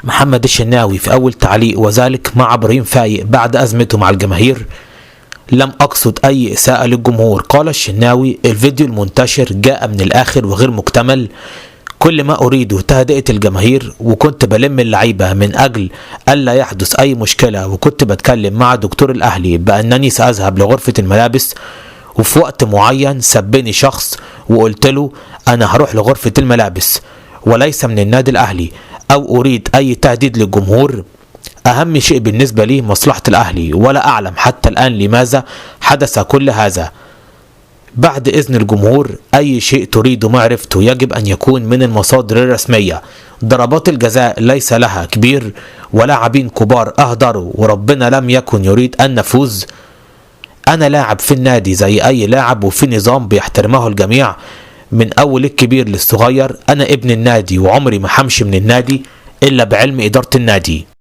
محمد الشناوي في أول تعليق، وذلك مع إبراهيم فايق بعد أزمته مع الجماهير: لم أقصد أي إساءة للجمهور. قال الشناوي: الفيديو المنتشر جاء من الآخر وغير مكتمل، كل ما أريده تهدئة الجماهير، وكنت بلم اللعيبة من أجل ألا يحدث أي مشكلة، وكنت بتكلم مع دكتور الأهلي بأنني سأذهب لغرفة الملابس، وفي وقت معين سبني شخص وقلت له أنا هروح لغرفة الملابس وليس من النادي الأهلي، أو أريد أي تهديد للجمهور. أهم شيء بالنسبة لي مصلحة الأهلي، ولا أعلم حتى الآن لماذا حدث كل هذا. بعد إذن الجمهور، أي شيء تريد معرفته يجب أن يكون من المصادر الرسمية. ضربات الجزاء ليس لها كبير، ولاعبين كبار أهدروا وربنا لم يكن يريد أن نفوز. أنا لاعب في النادي زي أي لاعب، وفي نظام بيحترمه الجميع من أول الكبير للصغير. أنا ابن النادي وعمري ما همشي من النادي إلا بعلم إدارة النادي.